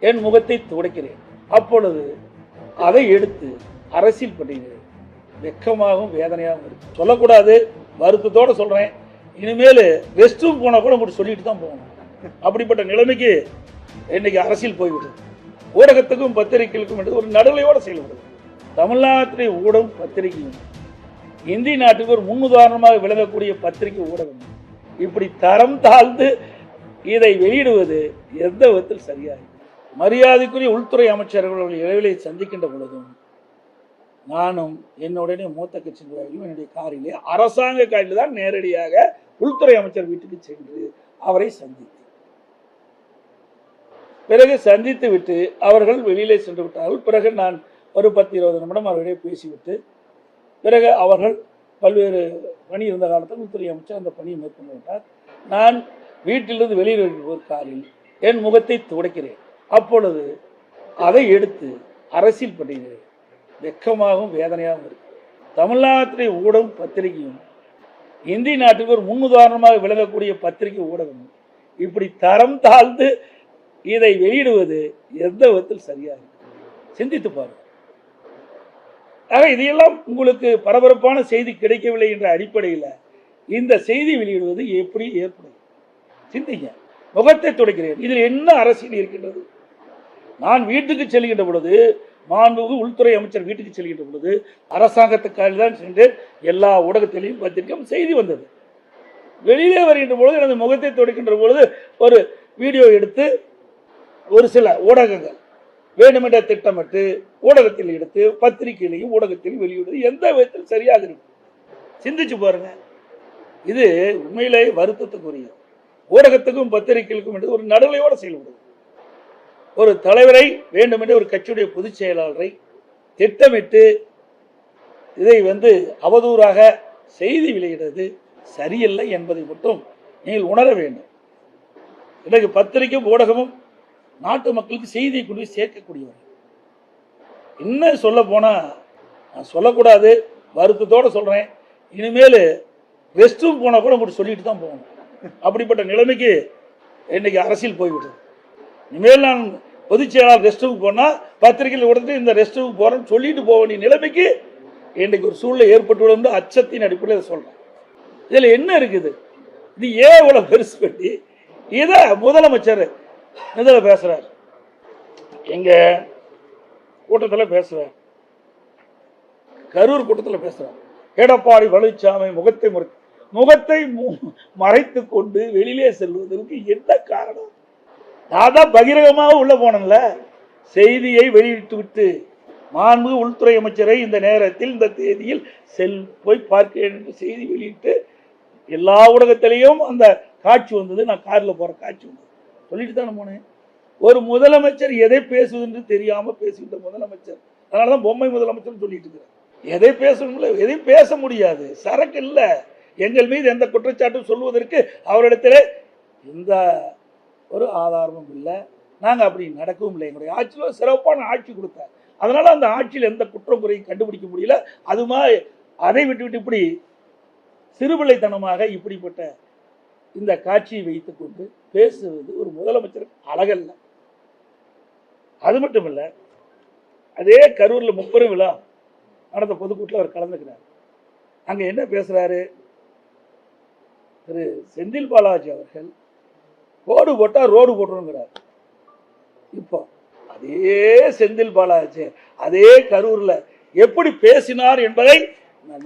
என் முகத்தை துடைக்கிறேன். அப்பொழுது அதை எடுத்து அரசியல் பண்ணுகிறேன். வெக்கமாகவும் வேதனையாகவும் இருக்கு. சொல்லக்கூடாது, வருத்தத்தோட சொல்றேன். இனிமேல் ரெஸ்ட் ரூம் போனா கூட உங்களுக்கு சொல்லிட்டு தான் போகணும். அப்படிப்பட்ட நிலைமைக்கு இன்னைக்கு அரசியல் போய்விட்டது. ஊடகத்துக்கும் பத்திரிகைகளுக்கும் என்று ஒரு நடுநிலையோடு செயல்படுது. தமிழ்நாட்டிலே ஊடகம் பத்திரிகையும் இந்திய நாட்டுக்கு ஒரு முன்னுதாரணமாக விளங்கக்கூடிய பத்திரிகை ஊடகம் இப்படி தரம் தாழ்ந்து இதை வெளியிடுவது எந்த விதத்தில் சரியாக? மரியாதைக்குரிய உள்துறை அமைச்சர்கள் இடைவெளியை சந்திக்கின்ற பொழுதும் நானும் என்னுடைய மூத்த கட்சி என்னுடைய காரிலே அரசாங்க காரில் தான் நேரடியாக உள்துறை அமைச்சர் வீட்டுக்கு சென்று அவரை சந்தித்தேன். பிறகு சந்தித்து விட்டு அவர்கள் வெளியிலே சென்று விட்டார்கள். பிறகு நான் ஒரு 10-20 நிமிடம் அவர்களிடையே பேசிவிட்டு பிறகு அவர்கள் பல்வேறு பணி இருந்த காலத்தில் உள்துறை அமைச்சர் அந்த பணியை மேற்கொண்டு விட்டார். நான் வீட்டிலிருந்து வெளியில் ஒரு காரில் என் முகத்தை துடைக்கிறேன். அப்பொழுது அதை எடுத்து அரசியல் பண்ணுகிறேன். வெக்கமாகவும் வேதனையாகவும் இருக்கு. தமிழ்நாட்டிலே ஊடகம் பத்திரிகையும் இந்திய நாட்டுக்கு ஒரு முன்னுதாரணமாக விளங்கக்கூடிய பத்திரிகை ஊடகம் இப்படி தரம் தாழ்ந்து இதை வெளியிடுவது எந்த விதத்தில் சரியாக? சிந்தித்து பாருங்கள். ஆக இதையெல்லாம் உங்களுக்கு பரபரப்பான செய்தி கிடைக்கவில்லை என்ற அடிப்படையில் இந்த செய்தி வெளியிடுவது எப்படி ஏற்படும்? சிந்திங்க. முகத்தை துடைக்கிறேன். இதில் என்ன அரசியல் இருக்கின்றது? நான் வீட்டுக்கு செல்கின்ற பொழுது, மாண்புமிகு உள்துறை அமைச்சர் வீட்டுக்கு செல்கின்ற பொழுது அரசாங்கத்துக்காக தான் சென்று எல்லா ஊடகத்திலையும் பத்திரிக்கையும் செய்தி வந்தது. வெளியிலே வருகின்ற பொழுது எனது முகத்தை துடைக்கின்ற பொழுது ஒரு வீடியோ எடுத்து ஒரு சில ஊடகங்கள் வேண்டுமென்ற திட்டமிட்டு ஊடகத்தில் எடுத்து பத்திரிகையிலையும் ஊடகத்திலும் வெளியிடுவது எந்த விதத்தில் சரியாக இருக்கும்? சிந்திச்சு பாருங்க. இது உண்மையிலே வருத்தத்துக்குரிய ஊடகத்துக்கும் பத்திரிகைகளுக்கும் என்று ஒரு நடுநிலையோடு செயல்படுது. ஒரு தலைவரை வேண்டுமென்று ஒரு கட்சியுடைய பொதுச் செயலாளரை திட்டமிட்டு இதை அவதூறாக செய்தி வெளியிடுறது சரியில்லை என்பதை மட்டும் நீங்கள் உணர வேண்டும். இன்றைக்கு பத்திரிகையும் ஊடகமும் நாட்டு மக்களுக்கு செய்தியை கொண்டு சேர்க்கக்கூடியவர். இன்னும் சொல்ல போனா, நான் சொல்லக்கூடாது, வருத்தத்தோடு சொல்றேன். இனிமேல் ரெஸ்ட் ரூம் போனா கூட உங்களுக்கு சொல்லிட்டு தான் போகணும். அப்படிப்பட்ட நிலைமைக்கு இன்னைக்கு அரசியல் போய்விட்டது. இனிமேல் நான் பொதுச் செயலாளர் ரெஸ்ட் ரூம் போனா பத்திரிகையில் உடனே இந்த ரெஸ்ட் ரூம் போறேன்னு சொல்லிட்டு போக வேண்டிய நிலைமைக்கு இன்றைக்கு ஒரு சூழ்நிலை ஏற்பட்டுள்ளது. அச்சத்தின் அடிப்படையில் சொல்றேன். இதுல என்ன இருக்குது? இது ஏன் இவ்வளவு பெருசு பண்ணி இதை முதலமைச்சர் இதில் பேசுறார், எங்க கூட்டத்தில் பேசுறார், கரூர் கூட்டத்தில் பேசுறார். எடப்பாடி பழனிசாமி முகத்தை மறைத்து கொண்டு வெளியிலே செல்வதற்கு என்ன காரணம்? நான் தான் பகிரங்கமாக உள்ள போனேன்ல. செய்தியை வெளியிட்டு விட்டு மாண்புமிகு உள்துறை அமைச்சரை இந்த நேரத்தில் இந்த தேதியில் போய் பார்க்கிறேன் என்று செய்தி வெளியிட்டு எல்லா ஊடகத்திலையும் அந்த காட்சி வந்தது. நான் காரில் போற காட்சி வந்தது. சொல்லிட்டு தானே போனேன். ஒரு முதலமைச்சர் எதை பேசுவது என்று தெரியாம பேசுகின்ற முதலமைச்சர். அதனாலதான் பொம்மை முதலமைச்சர் சொல்லிட்டு இருக்கிறார். எதை பேசணும்ல, எதையும் பேச முடியாது. சரக்கு இல்ல. எங்கள் மீது எந்த குற்றச்சாட்டும் சொல்வதற்கு அவரிடத்திலே எந்த ஒரு ஆதாரமும் இல்லை. நாங்க அப்படி நடக்கவும் இல்லை. எங்களுடைய ஆட்சியில் சிறப்பான ஆட்சி கொடுத்தார். அதனால அந்த ஆட்சியில் எந்த குற்றம் குறையும் கண்டுபிடிக்க முடியல. அதுமா அதை விட்டு இப்படி சிறுபிள்ளைத்தனமாக இப்படிப்பட்ட இந்த காட்சியை வைத்துக் கொண்டு பேசுவது ஒரு முதலமைச்சருக்கு அழகல்ல. அது மட்டும் இல்ல, அதே கரூர்ல 30 விழா நடந்த பொதுக்கூட்டில் அவர் கலந்துக்கிறார். அங்க என்ன பேசுறாரு? திரு செந்தில் பாலாஜி அவர்கள் ரோடு போட்டா ரோடு போட்டுருங்கிறார். இப்போ அதே செந்தில் பாலாஜி அதே கரூர்ல எப்படி பேசினார் என்பதை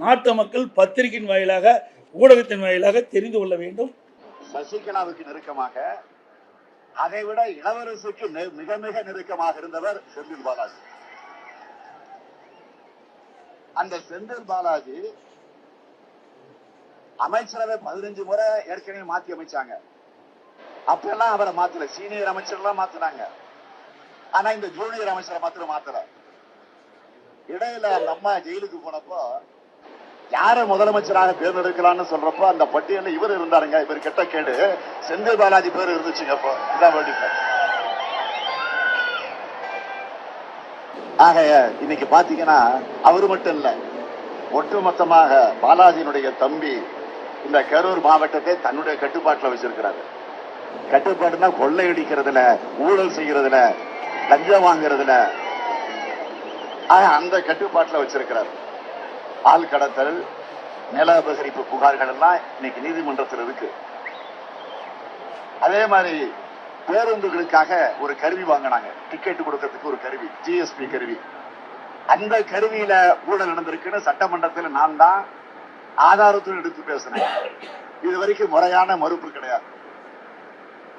நாட்டு மக்கள் பத்திரிகையின் வாயிலாக ஊடகத்தின் வாயிலாக தெரிந்து கொள்ள வேண்டும். சசிகலாவுக்கு நெருக்கமாக, அதை விட இளவரசுக்கு மிக மிக நெருக்கமாக இருந்தவர் செந்தில் பாலாஜி. அந்த செந்தில் பாலாஜி அமைச்சரவை 15 முறை ஏற்கனவே மாத்தி அமைச்சாங்க. அப்பெல்லாம் அவரை மாத்தல. சீனியர் அமைச்சர் எல்லாம் மாத்தினாங்க. ஆனா இந்த ஜூனியர் அமைச்சரை மாத்திரம் மாத்தல. இடையில அந்த அம்மா ஜெயிலுக்கு போனப்போ யார முதலமைச்சராக தேர்ந்தெடுக்கலாம்னு சொல்றப்போ அந்த பட்டியலில் இவர் இருந்தாருங்க. இவர் கெட்ட கேடு செந்தில் பாலாஜி பேர் இருந்துச்சுங்க. அப்போ இதான் வேண்டிய. ஆக இன்னைக்கு பாத்தீங்கன்னா அவரு மட்டும் இல்ல, ஒட்டுமொத்தமாக பாலாஜியினுடைய தம்பி இந்த கரூர் மாவட்டத்தை தன்னுடைய கட்டுப்பாட்டில் வச்சிருக்கிறாரு. கட்டுப்பாடுனா கொள்ளையடிக்கிறதுல, ஊழல் செய்யறதுல லஞ்சம் வாங்குறதுல அந்த கட்டுப்பாட்டுல வச்சிருக்கிறார். ஆள் கடத்தல், நில அபகரிப்பு புகார்கள் எல்லாம் இன்னைக்கு நீதிமன்றத்தில் இருக்கு. அதே மாதிரி பேருந்துகளுக்காக ஒரு கருவி வாங்கினாங்க, டிக்கெட் கொடுக்கறதுக்கு ஒரு கருவி, ஜிஎஸ்பி கருவி. அந்த கருவியில ஊழல் நடந்திருக்குன்னு சட்டமன்றத்தில் நான் தான் ஆதாரத்துடன் எடுத்து பேசினேன். இது வரைக்கும் முறையான மறுப்பு கிடையாது.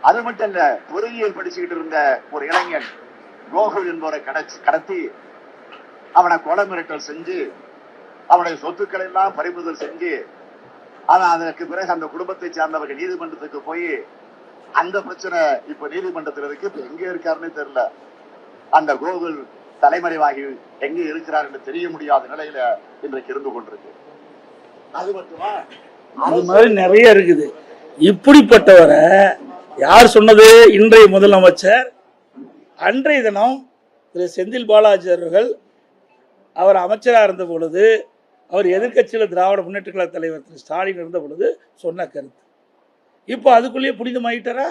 அது மட்டும் இல்ல, பொறியியல் படிச்சுக்கிட்டு இருந்த ஒரு இளைஞன் கோகுல் என்பவரை கடத்தி அவனை கொலை மிரட்டல் செஞ்சு அவனுடைய சொத்துக்களை எல்லாம் பறிமுதல் செஞ்சு அவன் அதற்கு பிறகு அந்த குடும்பத்தை சார்ந்தவர்கள் நீதிமன்றத்துக்கு போய் அந்த பிரச்சனை இப்ப நீதிமன்றத்தில் இருக்கு. இப்ப எங்க இருக்காருன்னு தெரியல. அந்த கோகுல் தலைமறைவாகி எங்க இருக்கிறார் என்று தெரிய முடியாத நிலையில இன்றைக்கு இருந்து கொண்டிருக்கு. அது மட்டுமா, அது மாதிரி நிறைய இருக்குது. இப்படிப்பட்டவரை யார் சொன்னது? இன்றைய முதலமைச்சர் அன்றைய தினம் திரு செந்தில் பாலாஜி அவர்கள் அவர் அமைச்சராக இருந்த பொழுது, அவர் எதிர்கட்சியில் திராவிட முன்னேற்ற கழக தலைவர் திரு ஸ்டாலின் இருந்த பொழுது சொன்ன கருத்து. இப்போ அதுக்குள்ளேயே புனிதமாயிட்டாரா?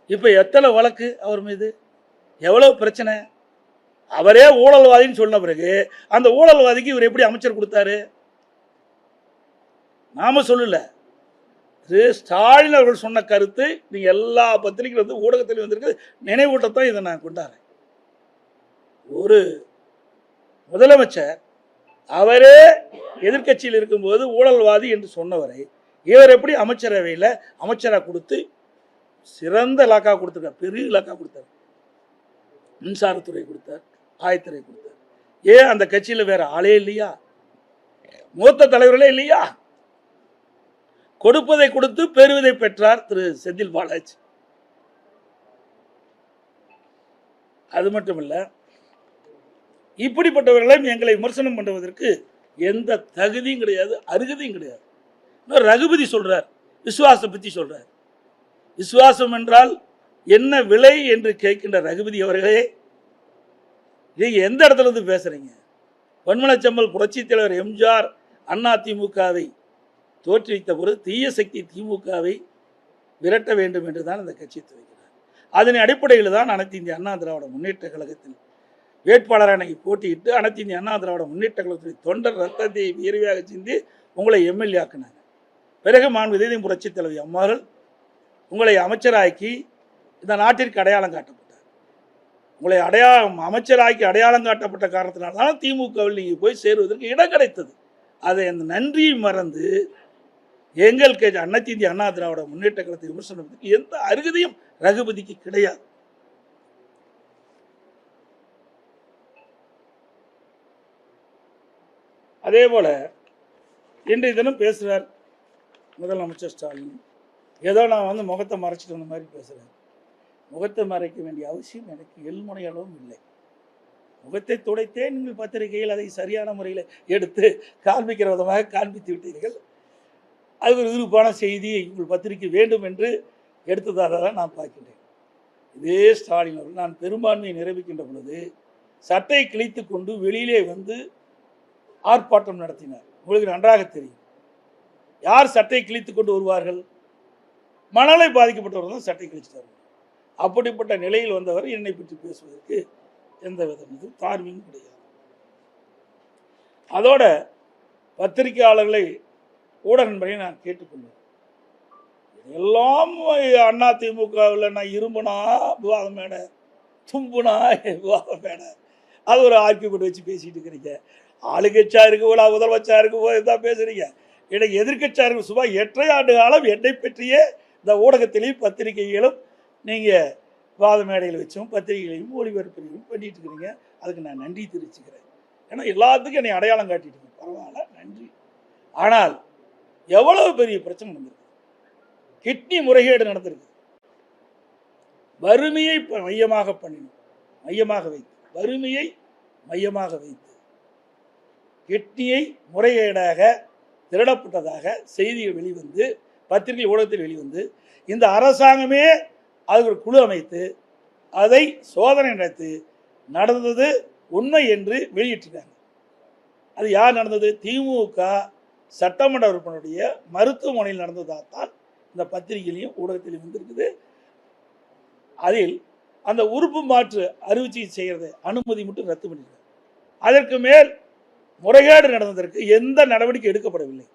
இப்போ எத்தனை வழக்கு அவர் மீது, எவ்வளவு பிரச்சனை? அவரே ஊழல்வாதின்னு சொன்ன பிறகு அந்த ஊழல்வாதிக்கு இவர் எப்படி அமைச்சர் கொடுத்தாரு? நாம சொல்லல, திரு ஸ்டாலின் அவர்கள் சொன்ன கருத்து நீங்க எல்லா பத்திரிகைகள் வந்து ஊடகத்திலும் வந்திருக்கு. நினைவூட்டத்தான் இதை நான் கொண்டாடுறேன். ஒரு முதலமைச்சர் அவரே எதிர்கட்சியில் இருக்கும்போது ஊழல்வாதி என்று சொன்னவரை இவர் எப்படி அமைச்சரவையில் அமைச்சராக கொடுத்து சிறந்த இலாக்கா கொடுத்துருக்கார், பெரிய இலாக்கா கொடுத்தார். மின்சாரத்துறை கொடுத்தார், ஆயத்துறை கொடுத்தார். ஏன் அந்த கட்சியில் வேற ஆளே இல்லையா? மூத்த தலைவர்களே இல்லையா? கொடுப்பதை கொடுத்து பெறுவதை பெற்றார் திரு செந்தில் பாலாஜி. அது மட்டுமல்ல, இப்படிப்பட்டவர்களையும் எங்களை விமர்சனம் பண்ணுவதற்கு எந்த தகுதியும் கிடையாது, அருகதையும் கிடையாது. ரகுபதி சொல்றார், விசுவாசம் பற்றி சொல்றார். விசுவாசம் என்றால் என்ன விலை என்று கேட்கின்ற ரகுபதி அவர்களே, நீங்க எந்த இடத்துல இருந்து பேசுறீங்க? பொன்மனச்செம்மல் புரட்சி தலைவர் எம்ஜிஆர் அண்ணா திமுகவை தோற்றுவித்த பொழுது தீய சக்தி திமுகவை விரட்ட வேண்டும் என்று தான் இந்த கட்சி துவங்கினார். அதன் அடிப்படையில் தான் அனைத்து இந்திய அண்ணா திராவிட முன்னேற்ற கழகத்தில் வேட்பாளராக போட்டியிட்டு அனைத்து இந்திய அண்ணா திராவிட முன்னேற்ற கழகத்தில் தொண்டர் ரத்தத்தை வியர்வையாக சிந்தி உங்களை எம்எல்ஏ ஆக்கினாங்க. பிறகு மாண்புமிகு புரட்சி தலைவி அம்மார்கள் உங்களை அமைச்சராக்கி இந்த நாட்டிற்கு அடையாளம் காட்டப்பட்டார். உங்களை அமைச்சராக்கி அடையாளம் காட்டப்பட்ட காரணத்தினால்தான் திமுகவில் நீங்கள் போய் சேருவதற்கு இடம் கிடைத்தது. அதை அந்த நன்றியை மறந்து எங்கள் அனைத்து இந்திய அண்ணா திராவிட முன்னேற்ற கழகத்தை விமர்சனத்துக்கு எந்த அருகதையும் ரகுபதிக்கு கிடையாது. அதே போல இன்றைய தினம் பேசுகிறார் முதலமைச்சர் ஸ்டாலின். ஏதோ நான் வந்து முகத்தை மறைச்சிட்டு வந்த மாதிரி பேசுகிறேன். முகத்தை மறைக்க வேண்டிய அவசியம் எனக்கு எள்முனையளவும் இல்லை. முகத்தை துடைத்தே நீங்கள் பத்திரிகையில் அதை சரியான முறையில் எடுத்து காண்பிக்கிற விதமாக காண்பித்து விட்டீர்கள். அது ஒரு விருப்பான செய்தியை உங்கள் பத்திரிகை வேண்டும் என்று எடுத்ததாக தான் நான் பார்க்கின்றேன். இதே ஸ்டாலின் அவர்கள் நான் பெரும்பான்மையை நிரூபிக்கின்ற பொழுது சட்டை கிழித்து கொண்டு வெளியிலே வந்து ஆர்ப்பாட்டம் நடத்தினார். உங்களுக்கு நன்றாக தெரியும். யார் சட்டை கிழித்து கொண்டு வருவார்கள்? மணலை பாதிக்கப்பட்டவர் தான் சட்டை கிழிச்சிட்டார்கள். அப்படிப்பட்ட நிலையில் வந்தவர் என்னை பற்றி பேசுவதற்கு எந்த விதம் தார்மீகம் கிடையாது. அதோட பத்திரிகையாளர்களை ஊடக நண்பரையும் நான் கேட்டுக்கொண்டேன். எல்லாம் அண்ணா திமுகவில் நான் இரும்புனா விவாதம் மேடை, தும்புனா விவாதம் மேடை, அது ஒரு ஆர்கியூமெண்ட் வச்சு பேசிட்டு இருக்கிறீங்க. ஆளுங்கட்சியா இருக்கு போல, முதலமைச்சா இருக்கு போது தான் பேசுறீங்க. எனக்கு எதிர்கட்சியா இருக்கு. சும்மா 8 ஆண்டு காலம் என்னை பற்றியே இந்த ஊடகத்திலையும் பத்திரிகைகளும் நீங்கள் விவாத மேடையில் வச்சும் பத்திரிகைகளையும் ஒளிபரப்பையும் பண்ணிட்டு இருக்கிறீங்க. அதுக்கு நான் நன்றி தெரிவிச்சுக்கிறேன். ஏன்னா எல்லாத்துக்கும் என்னை அடையாளம் காட்டிட்டு பரவாயில்ல, நன்றி. ஆனால் எவ்வளவு பெரிய பிரச்சனை நடந்திருக்கு. கிட்னி முறைகேடு நடந்திருக்கு. வறுமையை மையமாக பண்ணினோம், மையமாக வைத்து வறுமையை மையமாக வைத்து கிட்னியை முறைகேடாக திருடப்பட்டதாக செய்திகள் வெளிவந்து பத்திரிகை ஊடகத்தில் வெளிவந்து இந்த அரசாங்கமே அது ஒரு குழு அமைத்து அதை சோதனை நடத்தி நடந்தது உண்மை என்று வெளியிட்டிருக்காங்க. அது யார் நடந்தது? திமுக சட்டமன்ற உறுப்பினருடைய மருத்துவமனையில் நடந்ததாகத்தான் இந்த பத்திரிகையிலையும் ஊடகத்திலையும் வந்திருக்குது. அதில் அந்த உறுப்பு மாற்று அறுவை சிகிச்சை செய்கிறத அனுமதி மட்டும் ரத்து பண்ணிடுறாங்க. அதற்கு மேல் முறைகேடு நடந்ததற்கு எந்த நடவடிக்கை எடுக்கப்படவில்லை.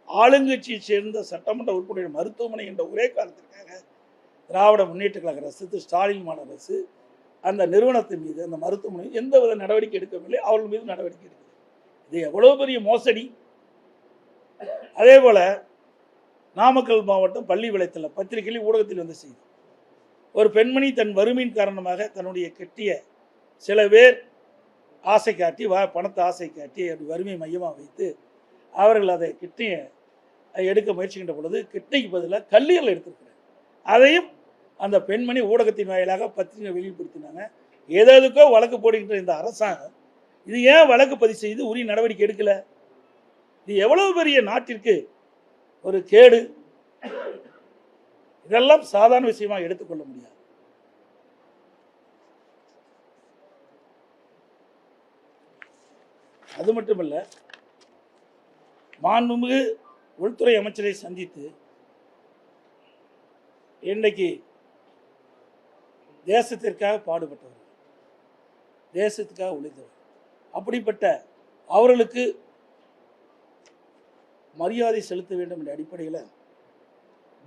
ஆளுங்கட்சியை சேர்ந்த சட்டமன்ற உறுப்பினர் மருத்துவமனை என்ற ஒரே காரணத்திற்காக திராவிட முன்னேற்ற கழக அரசு, ஸ்டாலின் மாநில அரசு அந்த நிறுவனத்தின் மீது, அந்த மருத்துவமனை எந்தவித நடவடிக்கை எடுக்கவில்லை. அவர்கள் மீது நடவடிக்கை எடுக்கவில்லை. இது எவ்வளவு பெரிய மோசடி! அதே போல நாமக்கல் மாவட்டம் பள்ளி விளையத்தில் பத்திரிகையில் ஊடகத்தில் வந்த செய்தி, ஒரு பெண்மணி தன் வறுமையின் காரணமாக தன்னுடைய கெட்டிய சில பேர் ஆசை காட்டி பணத்தை ஆசை காட்டி அப்படி வறுமை மையமாக வைத்து அவர்கள் அதை கிட்னியை எடுக்க முயற்சிக்கின்ற பொழுது கிட்னிக்கு பதிலாக கல்லீரல் எடுத்திருக்கிறார். அதையும் அந்த பெண்மணி ஊடகத்தின் வாயிலாக பத்திரிகை வெளிப்படுத்தினாங்க. ஏதேதுக்கோ வழக்கு போடுகின்ற இந்த அரசாங்கம் இது ஏன் வழக்கு பதிவு செய்து உரிய நடவடிக்கை எடுக்கல? இது எவ்வளவு பெரிய நாட்டிற்கு ஒரு கேடு! இதெல்லாம் சாதாரண விஷயமாக எடுத்துக்கொள்ள முடியாது. அது மட்டுமல்ல, மாண்புமிகு உள்துறை அமைச்சரை சந்தித்து இன்றைக்கு தேசத்திற்காக பாடுபட்டவர், தேசத்துக்காக உழைத்தவர், அப்படிப்பட்ட அவர்களுக்கு மரியாதை செலுத்த வேண்டும் என்ற அடிப்படையில்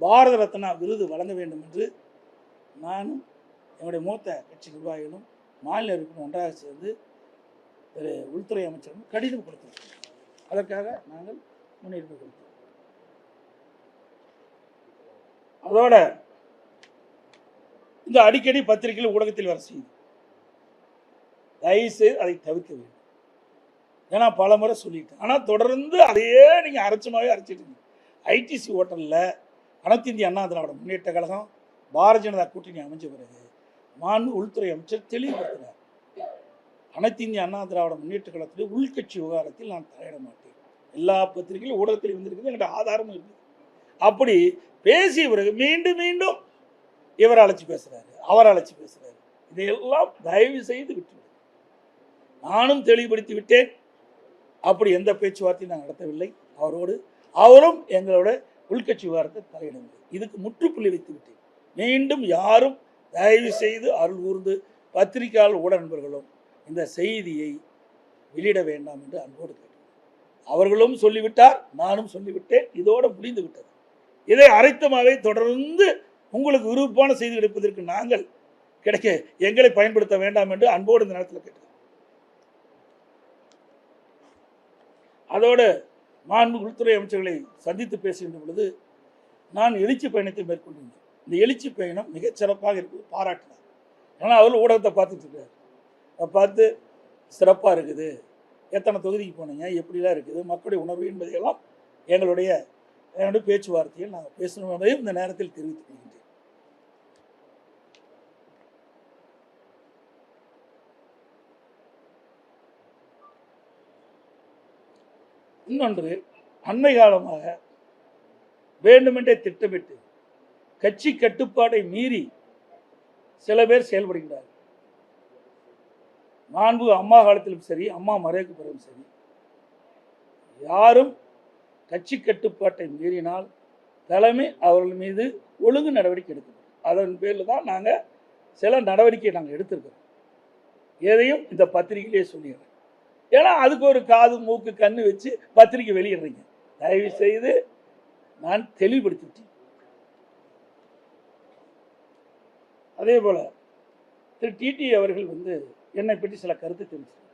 பாரத ரத்னா விருது வழங்க வேண்டும் என்று நானும் என்னுடைய மூத்த கட்சி நிர்வாகிகளும் மாநில உறுப்பினரும் ஒன்றாக சேர்ந்து திரு உள்துறை அமைச்சரும் கடிதம் கொடுத்தோம். அதற்காக நாங்கள் முன்னுரிமை கொடுத்தோம். அதோட இந்த அடிக்கடி பத்திரிகையில் ஊடகத்தில் வர செய்யுது, தயவுசெய்து அதை தவிர்க்க வேண்டும். ஏன்னா பல முறை சொல்லிட்டேன், ஆனால் தொடர்ந்து அதையே நீங்கள் அரைச்சமாகவே அரைச்சிட்டு இருக்கீங்க. ஐடிசி ஹோட்டலில் அனைத்து இந்திய அண்ணா திராவிட முன்னேற்ற கழகம் பாரதிய ஜனதா கூட்டணி அமைஞ்ச பிறகு மாண்பு உள்துறை அமைச்சர் தெளிவுபடுத்தினார், அனைத்து இந்திய அண்ணா திராவிட முன்னேற்ற கழகத்துடைய உள்கட்சி விவகாரத்தில் நான் தலையிட மாட்டேன். எல்லா பத்திரிகையிலும் ஊடகத்தில் வந்திருக்குது, எங்கள்கிட்ட ஆதாரமும் இருக்குது. அப்படி பேசிய பிறகு மீண்டும் மீண்டும் இவர் அழைச்சி பேசுறாரு, அவர் அழைச்சி பேசுறாரு. இதையெல்லாம் தயவு செய்து விட்டு நானும் தெளிவுபடுத்தி விட்டேன். அப்படி எந்த பேச்சுவார்த்தையும் நான் நடத்தவில்லை அவரோடு. அவரும் எங்களோட உள்கட்சி விவகாரத்தை தலையிடவில்லை. இதுக்கு முற்றுப்புள்ளி வைத்து விட்டேன். மீண்டும் யாரும் தயவு செய்து அருள் கூர்ந்து பத்திரிகையாளர் ஊடக நண்பர்களும் இந்த செய்தியை வெளியிட வேண்டாம் என்று அன்போடு கேட்டேன். அவர்களும் சொல்லிவிட்டார், நானும் சொல்லிவிட்டேன். இதோடு முடிந்து விட்டது. இதை அரைத்தமாகவே தொடர்ந்து உங்களுக்கு விருப்பமான செய்தி கிடைப்பதற்கு நாங்கள் கிடைக்க எங்களை பயன்படுத்த வேண்டாம் என்று அன்போடு இந்த நேரத்தில் கேட்டேன். அதோடு மாண்பு உள்துறை அமைச்சர்களை சந்தித்து பேசுகின்ற பொழுது நான் எழுச்சி பயணத்தை மேற்கொண்டிருந்தேன். இந்த எழுச்சி பயணம் மிகச் சிறப்பாக இருக்குது, பாராட்டினார். ஏன்னா அவர் ஊடகத்தை பார்த்துட்டு இருக்காரு, அதை பார்த்து சிறப்பாக இருக்குது, எத்தனை தொகுதிக்கு போனீங்க, எப்படிலாம் இருக்குது, மக்களுடைய உணர்வு என்பதையெல்லாம் எங்களுடைய பேச்சுவார்த்தையில் நாங்கள் பேசணும் என்பதையும் இந்த நேரத்தில் தெரிவித்துக் கொள்கின்றேன். இன்னொன்று, அண்மை காலமாக வேண்டுமென்றே திட்டமிட்டு கட்சி கட்டுப்பாடை மீறி சில பேர் செயல்படுகிறார்கள். மாண்பு அம்மா காலத்திலும் சரி, அம்மா மறைவுக்கு பிறகும் சரி, யாரும் கட்சி கட்டுப்பாட்டை மீறினால் தலைமை அவர்கள் மீது ஒழுங்கு நடவடிக்கை எடுக்கப்படும். அதன் பேரில் தான் நாங்கள் சில நடவடிக்கையை நாங்கள் எடுத்திருக்கிறோம். எதையும் இந்த பத்திரிகையிலே சொல்லிடுறேன். ஏன்னா அதுக்கு ஒரு காது மூக்கு கண்ணு வச்சு பத்திரிக்கை வெளியிடுறீங்க. தயவு செய்து நான் தெளிவுபடுத்திட்டேன். அதே போல திரு டிடி அவர்கள் என்னை பற்றி சில கருத்து தெரிவித்தார்.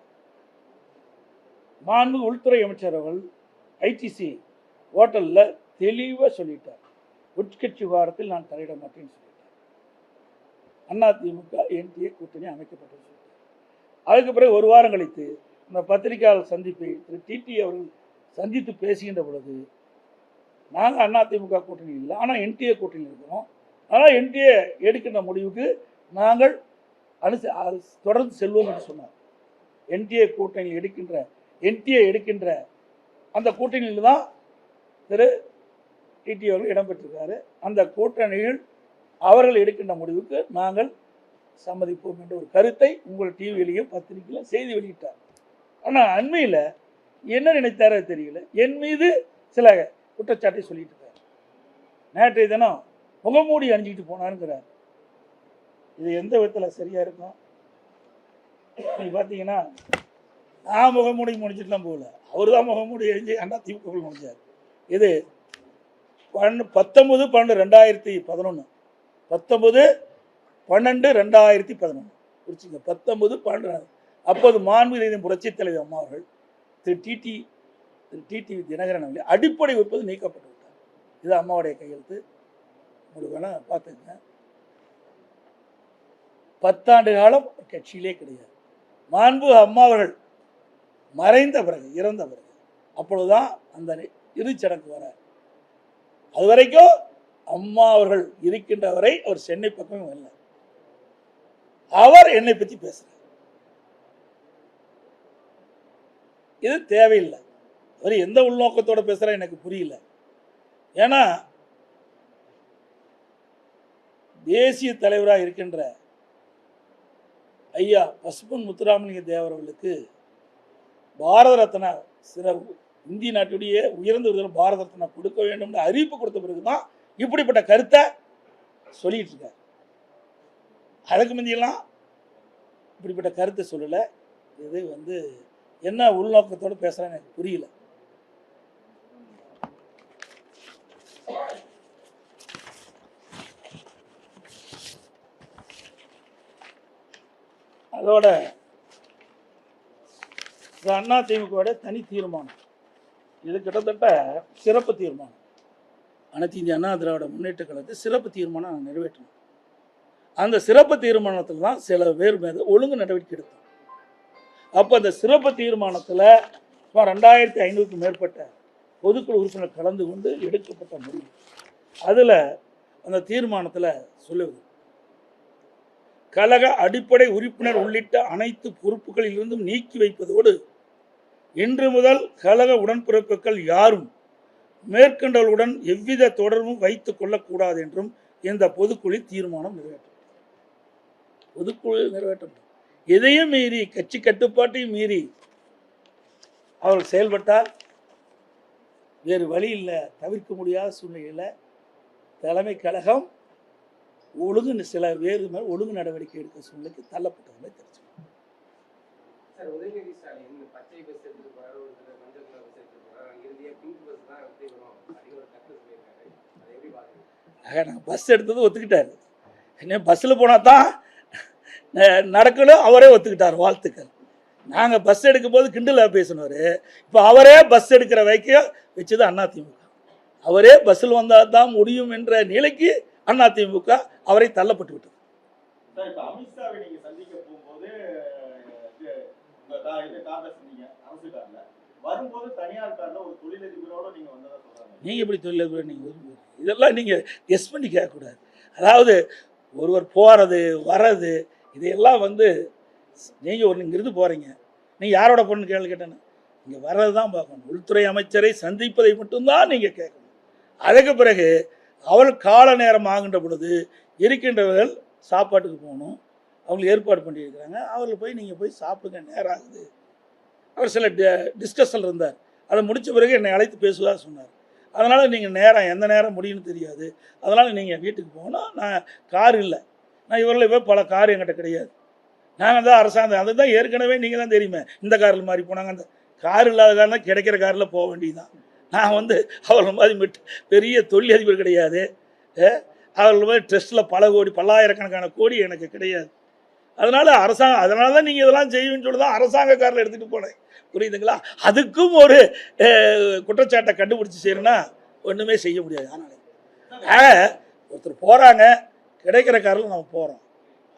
மாண்பு உள்துறை அமைச்சர் அவர்கள் ஐடிசி ஹோட்டலில் தெளிவாக சொல்லிட்டார், உட்கட்சி விவகாரத்தில் நான் தலையிட மாட்டேன்னு சொல்லிட்டார். அதிமுக என்டிஏ கூட்டணி அமைக்கப்பட்டது சொல்லிட்டார். அதுக்கு பிறகு ஒரு வாரம் கழித்து இந்த பத்திரிகையாளர் சந்திப்பை திரு டிடி அவர்கள் சந்தித்து பேசுகின்ற பொழுது, நாங்கள் அதிமுக கூட்டணி இல்லை, ஆனால் என்டிஏ கூட்டணி இருக்கிறோம், ஆனால் என்டிஏ எடுக்கின்ற முடிவுக்கு நாங்கள் தொடர்ந்து செல்வோம் என்று சொன்னார். என்டிஏ எடுக்கின்ற அந்த கூட்டணியில் தான் திரு டிடி அவர்கள் இடம்பெற்றிருக்காரு. அந்த கூட்டணியில் அவர்கள் எடுக்கின்ற முடிவுக்கு நாங்கள் சம்மதிப்போம் என்ற ஒரு கருத்தை உங்கள் டிவியிலையும் பத்திரிகையிலும் செய்தி வெளியிட்டார். ஆனால் அண்மையில் என்ன நினைத்தாரோ தெரியல, என் மீது சில குற்றச்சாட்டை சொல்லிட்டு இருக்கார். நேற்றைய தினம் முகமூடி அணிஞ்சிக்கிட்டு போனாருங்கிறார். இது எந்த விதத்தில் சரியாக இருக்கும்? நீங்கள் பார்த்தீங்கன்னா நான் முகமூடி முடிச்சுட்டுலாம் போகல, அவர் தான் முகமூடி எழுதி அண்ணா திமுக முடிஞ்சார். இது 19/12/2011 19/12/2011 குறிச்சிங்க. 19/12 அப்போது மாண்புமிகு புரட்சித் தலைவர் அம்மா அவர்கள் திரு டிடிவி தினகரன் அவர்கள் அடிப்படை உறுப்பு நீக்கப்பட்டு விட்டார். இது அம்மாவுடைய கையெழுத்து. உங்களுக்கு வேணா பார்த்துங்க. 10 ஆண்டு காலம் கட்சியிலே கிடையாது. மாண்பு அம்மா அவர்கள் மறைந்த பிறகு, இறந்த பிறகு, அப்பொழுதுதான் அந்த இறுதிச்சடங்கு வர. அது வரைக்கும் அம்மா அவர்கள் இருக்கின்ற வரை அவர் சென்னை பக்கமே வரல. அவர் என்னை பற்றி பேசுறார். இது தேவையில்லை. அவர் எந்த உள்நோக்கத்தோட பேசுறா எனக்கு புரியல. ஏன்னா தேசிய தலைவராக இருக்கின்ற ஐயா பசும்பொன் முத்துராமலிங்க தேவர் அவர்களுக்கு பாரத ரத்னா இந்திய நாட்டுடைய உயர்ந்த விருது பாரத ரத்னா கொடுக்க வேண்டும் என்று அறிவிப்பு கொடுத்த பிறகுதான் இப்படிப்பட்ட கருத்தை சொல்லிட்டு இருக்கார். அதுக்கு முந்தியெல்லாம் இப்படிப்பட்ட கருத்தை சொல்லலை. இது என்ன உள்நோக்கத்தோடு பேசுறான்னு எனக்கு புரியல. அதோட அண்ணா திமுக தனி தீர்மானம், இது கிட்டத்தட்ட சிறப்பு தீர்மானம். அனைத்து இந்திய அண்ணா திராவிட முன்னேற்ற கழகத்தை சிறப்பு தீர்மானம் நிறைவேற்றணும். அந்த சிறப்பு தீர்மானத்தில் தான் சில பேர் மீது ஒழுங்கு நடவடிக்கை எடுத்தோம். அப்போ அந்த சிறப்பு தீர்மானத்தில் 2500க்கும் மேற்பட்ட பொதுக்குழு உறுப்பினர் கலந்து கொண்டு எடுக்கப்பட்ட முடிவு. அதில் அந்த தீர்மானத்தில் சொல்லுவது, கழக அடிப்படை உறுப்பினர் உள்ளிட்ட அனைத்து பொறுப்புகளிலிருந்தும் நீக்கி வைப்பதோடு இன்று முதல் கழக உடன்பிறப்புகள் யாரும் மேற்கண்டவர்களுடன் எவ்வித தொடர்பும் வைத்துக் கொள்ளக்கூடாது என்றும் இந்த பொதுக்குழு தீர்மானம் நிறைவேற்றும். பொதுக்குழு நிறைவேற்றும். எதையும் மீறி, கட்சி கட்டுப்பாட்டையும் மீறி அவர்கள் செயல்பட்டால் வேறு வழி இல்லை, தவிர்க்க முடியாத சூழ்நிலையில் தலைமை கழகம் சில வேறு ஒழுங்கு நடவடிக்கை எடுக்க சூழ்நிலைக்கு தள்ளப்பட்டதுமே தெரிஞ்சு. உதயநிதி ஸ்டாலின் பச்சை பஸ் எடுத்துட்டு போறாரு, மஞ்சள் கலர் பஸ் எடுத்துட்டு போறாரு, இறுதியா பிங்க் பஸ் தான் எப்படி வரும் அப்படின்னு ஒரு கருத்து சொல்லியிருக்காரு. அதை எப்படி பாருங்க? நாங்கள் பஸ் எடுத்தது ஒத்துக்கிட்டாரு. என்ன பஸ்ஸில் போனால் தான் நடக்கணும், அவரே ஒத்துக்கிட்டார். வாழ்த்துக்கள். நாங்கள் பஸ் எடுக்கும் போது கிண்டலாக பேசினவர், இப்போ அவரே பஸ் எடுக்கிற வைக்க வச்சது அதிமுக. அவரே பஸ்ஸில் வந்தால் தான் முடியும் என்ற நிலைக்கு அதிமுக அவரை தள்ளப்பட்டு விட்டது. அமித்ஷாவை நீங்க சந்திக்க போகும்போது வரும்போது தனியார் கார்ல ஒரு தொழிலதிபரோட நீங்க வந்ததா சொல்றாங்க. நீங்க எப்படி தொழிலதிபர்? நீங்க இதெல்லாம் நீங்க கெஸ் பண்ணி கேட்கக்கூடாது. அதாவது ஒருவர் போறது வர்றது இதையெல்லாம் நீங்கள் இங்கிருந்து போகிறீங்க, நீங்கள் யாரோட பொண்ணு கேட்டேன்னு இங்கே வர்றது தான் பார்க்கணும். உள்துறை அமைச்சரை சந்திப்பதை மட்டும்தான் நீங்கள் கேட்கணும். அதுக்கு பிறகு அவள் கால நேரம் ஆகின்ற பொழுது இருக்கின்றவர்கள் சாப்பாட்டுக்கு போகணும், அவங்களுக்கு ஏற்பாடு பண்ணியிருக்கிறாங்க, அவர்கள் போய் நீங்கள் போய் சாப்பிடுங்க, நேரம் ஆகுது. அவர் சில டிஸ்கஷன் இருந்தார். அதை முடித்த பிறகு என்னை அழைத்து பேசுவதாக சொன்னார். அதனால் நீங்கள் நேரம் எந்த நேரம் முடியும்னு தெரியாது, அதனால் நீங்கள் வீட்டுக்கு போகணும். நான் கார் இல்லை, நான் இவரில் போய் பல கார் என்கிட்ட கிடையாது, நாங்கள் தான் அரசாங்கம், அதுதான் ஏற்கனவே நீங்கள் தான் தெரியுமே, இந்த காரில் மாதிரி போனாங்க. அந்த கார் இல்லாத காரணம் கிடைக்கிற காரில் போக வேண்டியதுதான். நான் அவளை மாதிரி பெரிய தொழிலதிபர் கிடையாது, அவர்கள் மாதிரி ட்ரெஸ்ட்டில் பல கோடி பல்லாயிரக்கணக்கான கோடி எனக்கு கிடையாது. அதனால் அதனால தான் நீங்கள் இதெல்லாம் செய்யுன்னு சொல்லி தான் அரசாங்க காரில் எடுத்துகிட்டு போனேன், புரியுதுங்களா? அதுக்கும் ஒரு குற்றச்சாட்டை கண்டுபிடிச்சி செய்யணும்னா ஒன்றுமே செய்ய முடியாது. அதனால் ஒருத்தர் போகிறாங்க, கிடைக்கிற காரில் நம்ம போகிறோம்,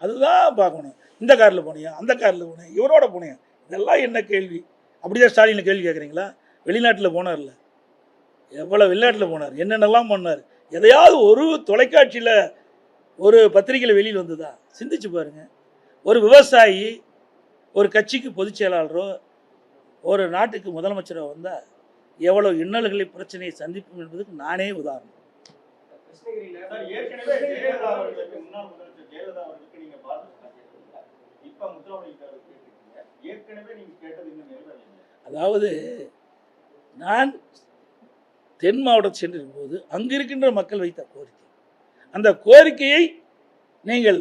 அதுதான் பார்க்கணும். இந்த காரில் போனியா, அந்த காரில் போனேன், இவரோட போனியா, இதெல்லாம் என்ன கேள்வி? அப்படிதான் ஸ்டாலின் கேள்வி கேட்குறீங்களா? வெளிநாட்டில் போனார்ல, எவ்வளோ வெளிநாட்டில் போனார், என்னென்னலாம் பண்ணார், எதையாவது ஒரு தொலைக்காட்சியில் ஒரு பத்திரிகையில் வெளியில் வந்ததா? சிந்திச்சு பாருங்கள். ஒரு விவசாயி ஒரு கட்சிக்கு பொதுச் செயலாளரோ ஒரு நாட்டுக்கு முதலமைச்சரோ வந்தால் எவ்வளோ இன்னல்களை பிரச்சனையை சந்திப்போம் என்பதுக்கு நானே உதாரணம். அதாவது நான் தென் மாவட்டம் சென்றிருக்கும் போது அங்கு இருக்கின்ற மக்கள் வைத்த கோரிக்கை, அந்த கோரிக்கையை நீங்கள்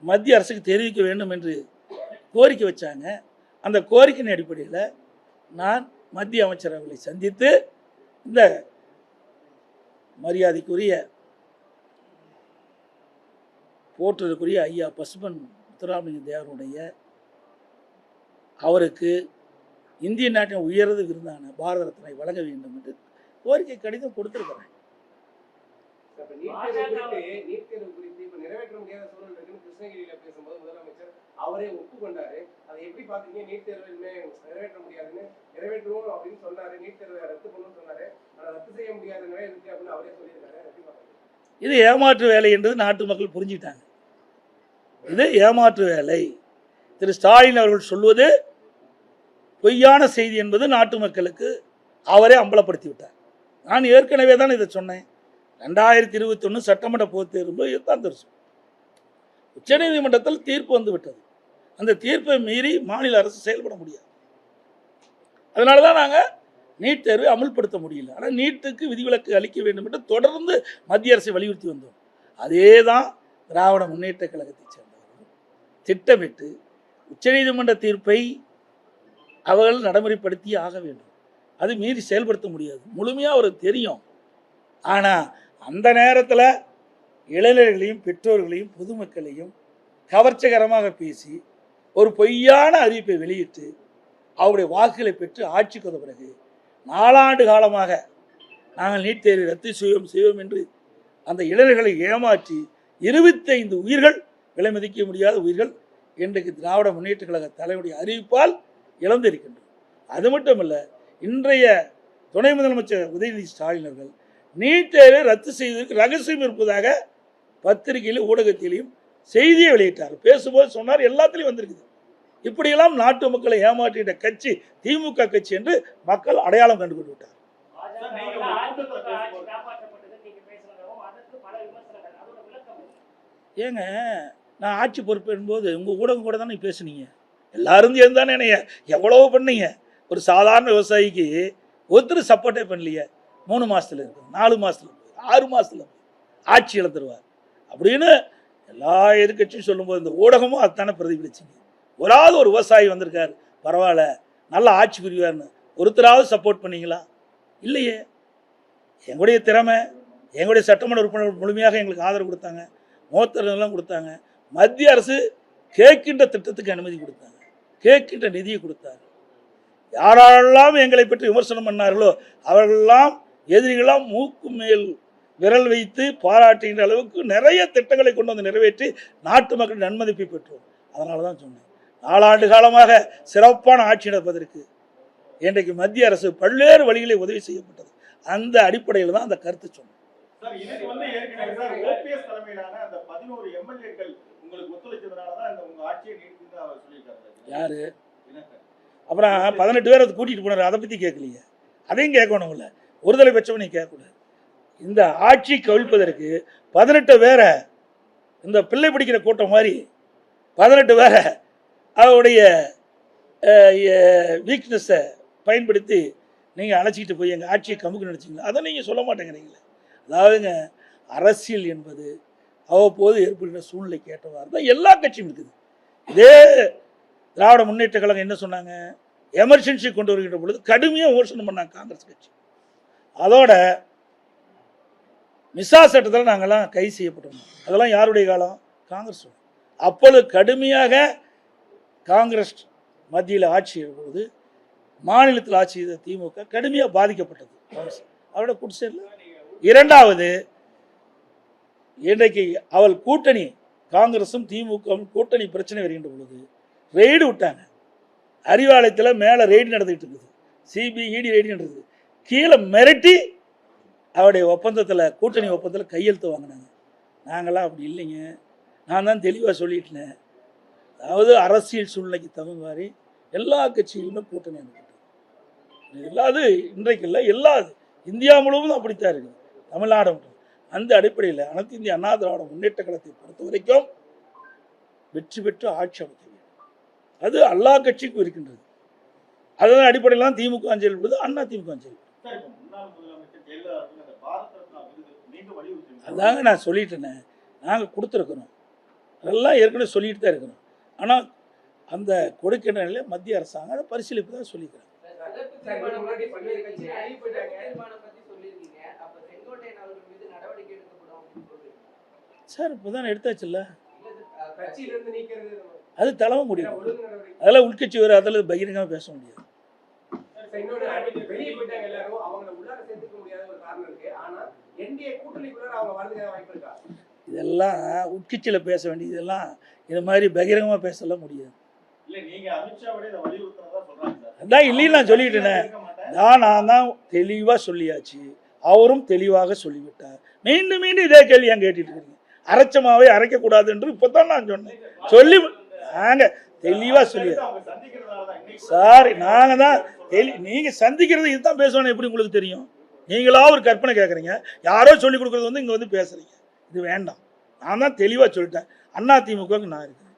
மத்திய அரசுக்கு தெரிவிக்க வேண்டும் என்று கோரிக்கை வச்சாங்க. அந்த கோரிக்கையின் அடிப்படையில் நான் மத்திய அமைச்சர் அவர்களை சந்தித்து இந்த மரியாதைக்குரிய போற்றுதற்குரிய ஐயா பசுமன் முத்துராமலிங்க தேவருடைய அவருக்கு இந்திய நாட்டின் உயர்ந்த விருதான பாரத ரத்னை வழங்க வேண்டும் என்று கோரிக்கை கடிதம் கொடுத்திருக்கிறேன். நீட் தேர்வு குறித்து இப்ப நிறைவேற்ற முடியாத சூழல் இருக்குன்னு கிருஷ்ணகிரியில பேசும்போது முதலமைச்சர் அவரே ஒப்புக்கொண்டாரு. அதை எப்படி பாத்தீங்க? நீட் தேர்வு நிறைவேற்ற முடியாதுன்னு நிறைவேற்றுவோம் அப்படின்னு சொன்னாரு. நீட் தேர்வை ரத்து பண்ணணும்னு சொன்னாரு. ஆனா ரத்து செய்ய முடியாத நிலை இருக்கு அப்படின்னு அவரே சொல்லியிருக்காரு. எப்படி பாத்தீங்க? இது ஏமாற்று வேலை என்றது நாட்டு மக்கள் புரிஞ்சுட்டாங்க. இது ஏமாற்று வேலை. திரு ஸ்டாலின் அவர்கள் சொல்வது பொய்யான செய்தி என்பது நாட்டு மக்களுக்கு அவரே அம்பலப்படுத்தி விட்டார். நான் ஏற்கனவே தான் இதை சொன்னேன். 2021 சட்டமன்ற பொதுத் தேர்வு தான் தெரியும். உச்சநீதிமன்றத்தில் தீர்ப்பு வந்து விட்டது. அந்த தீர்ப்பை மீறி மாநில அரசு செயல்பட முடியாது. அதனால தான் நாங்கள் நீட் தேர்வை அமல்படுத்த முடியல. ஆனால் நீட்டுக்கு விதிவிலக்கு அளிக்க வேண்டும் என்று தொடர்ந்து மத்திய அரசை வலியுறுத்தி வந்தோம். அதே தான் திராவிட முன்னேற்ற கழகத்தை சேர்ந்தவர்கள் திட்டமிட்டு உச்சநீதிமன்ற தீர்ப்பை அவர்கள் நடைமுறைப்படுத்தி ஆக வேண்டும். அது மீறி செயல்படுத்த முடியாது, முழுமையாக அவருக்கு தெரியும். ஆனால் அந்த நேரத்தில் இளைஞர்களையும் பெற்றோர்களையும் பொதுமக்களையும் கவர்ச்சிகரமாக பேசி ஒரு பொய்யான அறிவிப்பை வெளியிட்டு அவருடைய வாக்குகளை பெற்று ஆட்சிக்கு வந்த பிறகு 4 ஆண்டு காலமாக நாங்கள் நீட் தேர்வை ரத்து செய்வோம் என்று அந்த இளைஞர்களை ஏமாற்றி 25 உயிர்கள், விலை மதிக்க முடியாத உயிர்கள் இன்றைக்கு திராவிட முன்னேற்ற கழக தலைவருடைய அறிவிப்பால் இழந்திருக்கின்றோம். அது மட்டுமல்ல, இன்றைய துணை முதலமைச்சர் உதயநிதி ஸ்டாலின் அவர்கள் நீட் தேர்வை ரத்து செய்வதற்கு ரகசியம் இருப்பதாக பத்திரிகையிலும் ஊடகத்திலையும் செய்தியை வெளியிட்டார். பேசும்போது சொன்னார், எல்லாத்திலையும் வந்திருக்குது. இப்படியெல்லாம் நாட்டு மக்களை ஏமாற்றிய கட்சி திமுக கட்சி என்று மக்கள் அடையாளம் கண்டுகொண்டு விட்டார். ஏங்க, நான் ஆட்சி பொறுப்பேற்போது உங்கள் ஊடகம் கூட தானே பேசுனீங்க. எல்லாரும் சேர்ந்து தானே என்னைய எவ்வளோ பண்ணீங்க. ஒரு சாதாரண விவசாயிக்கு ஒருத்தர் சப்போர்ட்டே பண்ணலையே. 3 மாதத்தில் இருக்கு, 4 மாதத்தில், 6 மாதத்தில் ஆட்சி இழந்துருவார் அப்படின்னு எல்லா எதிர்கட்சியும் சொல்லும்போது இந்த ஊடகமும் அதுதானே பிரதிபலிச்சிங்க. ஒரு விவசாயி வந்திருக்கார், பரவாயில்ல, நல்ல ஆட்சி புரிவார்னு ஒருத்தராவது சப்போர்ட் பண்ணீங்களா? இல்லையே. எங்களுடைய திறமை, எங்களுடைய சட்டமன்ற உறுப்பினர் முழுமையாக எங்களுக்கு ஆதரவு கொடுத்தாங்க, மூத்தரெல்லாம் கொடுத்தாங்க. மத்திய அரசு கேட்கின்ற திட்டத்துக்கு அனுமதி கொடுத்தாங்க, கேட்கின்ற நிதியை கொடுத்தாங்க. யாரெல்லாம் எங்களை பற்றி விமர்சனம் பண்ணார்களோ அவர்களெல்லாம் எதிரிகளாம் மூக்கு மேல் விரல் வைத்து பாராட்டுகின்ற அளவுக்கு நிறைய திட்டங்களை கொண்டு வந்து நிறைவேற்றி நாட்டு மக்களின் நன்மதிப்பை பெற்றோம். அதனால தான் சொன்னேன், 4 ஆண்டு காலமாக சிறப்பான ஆட்சி நடப்பதற்கு இன்றைக்கு மத்திய அரசு பல்வேறு வழிகளில் உதவி செய்யப்பட்டது. அந்த அடிப்படையில் தான் அந்த கருத்து சொன்னேன். யாரு? அப்புறம் 18 பேர் அதை கூட்டிகிட்டு போனார், அதை பற்றி கேட்கலையே. அதையும் கேட்கணும்ல, ஒருதலை பட்சம் நீ கேட்கக்கூடாது. இந்த ஆட்சி கவிழ்ப்பதற்கு 18 பேரை, இந்த பிள்ளை பிடிக்கிற கூட்டம் மாதிரி 18 பேரை அவருடைய வீக்னஸை பயன்படுத்தி நீங்கள் அழைச்சிக்கிட்டு போய் எங்கள் ஆட்சியை கமுக்கு நினச்சிங்களா? அதை நீங்கள் சொல்ல மாட்டேங்கிறீங்களே. அதாவதுங்க, அரசியல் என்பது அவ்வப்போது ஏற்படுகிற சூழ்நிலை கேட்டவாறு தான் எல்லா கட்சியும் இருக்குது. இதே திராவிட முன்னேற்ற கழகம் என்ன சொன்னாங்க? எமர்ஜென்சி கொண்டு வருகின்ற பொழுது கடுமையாக விமர்சனம் பண்ணாங்க காங்கிரஸ் கட்சி. அதோட மிசா சட்டத்தில் நாங்கள்லாம் கைது செய்யப்பட்டோம். அதெல்லாம் யாருடைய காலம்? காங்கிரஸ். அப்பொழுது கடுமையாக காங்கிரஸ் மத்தியில் ஆட்சி இருக்கும்போது மாநிலத்தில் ஆட்சி செய்த திமுக கடுமையாக பாதிக்கப்பட்டது. அவரோட குடிசையில். இரண்டாவது, இன்றைக்கு அவள் கூட்டணி காங்கிரஸும் திமுகவும் கூட்டணி பிரச்சனை வருகின்ற பொழுது ரெய்டு விட்டாங்க. அறிவாலயத்தில் மேலே ரெய்டு நடந்துகிட்டு இருக்குது, சிபிஇடி ரெய்டு நடக்குது. கீழே மிரட்டி அவருடைய ஒப்பந்தத்தில், கூட்டணி ஒப்பந்தத்தில் கையெழுத்து வாங்கினாங்க. நாங்களாம் அப்படி இல்லைங்க, நான் தான் தெளிவாக சொல்லிட்டேன். அதாவது அரசியல் சூழ்நிலைக்கு தகுந்த மாதிரி எல்லா கட்சிகளுமே கூட்டணி அமைக்கிட்டது. இல்லாது இன்றைக்கு இல்லை, எல்லாது இந்தியா முழுவதும் அப்படித்தான் இருக்குது, தமிழ்நாடு மட்டும். அந்த அடிப்படையில் அனைத்து இந்திய அண்ணா திராவிட முன்னேற்ற கழகத்தை பொறுத்த வரைக்கும் வெற்றி பெற்று ஆட்சி அமைக்க வேண்டும். அது எல்லா கட்சிக்கும் இருக்கின்றது. அதன் அடிப்படையில் தான் திமுக செயல்படுது, அண்ணா திமுக செயல்படுது. அதாங்க நான் சொல்லிட்டேனே, நாங்கள் கொடுத்துருக்குறோம். அதெல்லாம் ஏற்கனவே சொல்லிட்டு தான் இருக்கணும். ஆனால் அந்த கொடுக்கிற நிலையில் மத்திய அரசாங்கம் அதை பரிசீலிப்பு தான் சொல்லிக்கிறாங்க. சார் இப்போ தான் எடுத்தாச்சுல்ல, அது தலைமை முடியும். அதெல்லாம் உள்கட்சி வேறு, அதில் பகிரங்கமாக பேச முடியாது. இதெல்லாம் உட்கட்சியில் பேச வேண்டியது, இதெல்லாம் இது மாதிரி பகிரங்கமாக பேசலாம் முடியாது. அதான் இல்லைன்னு நான் சொல்லிட்டேனே, நான் தான் தெளிவாக சொல்லியாச்சு, அவரும் தெளிவாக சொல்லிவிட்டார். மீண்டும் மீண்டும் இதே கேள்வி ஏன் கேட்டுட்டு இருக்கீங்க? அரைச்சமாவே அரைக்கக்கூடாது என்று இப்போ தான் நான் சொன்னேன். சொல்லி நாங்கள் தெளிவாக சொல்லியாச்சு சார். நாங்கள் தான் நீங்கள் சந்திக்கிறது இதுதான் பேசணும். எப்படி உங்களுக்கு தெரியும்? நீங்களா ஒரு கற்பனை கேட்குறீங்க, யாரோ சொல்லிக் கொடுக்குறது வந்து இங்கே வந்து பேசுகிறீங்க. இது வேண்டாம். நான் தான் தெளிவாக சொல்லிட்டேன். அதிமுகவுக்கு நான் இருக்கேன்,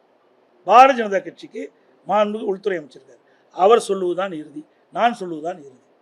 பாரதிய ஜனதா கட்சிக்கு மாண்புமிகு உள்துறை அமைச்சர் இருக்கார். அவர் சொல்லுவதுதான் இறுதி, நான் சொல்லுவதுதான் இறுதி.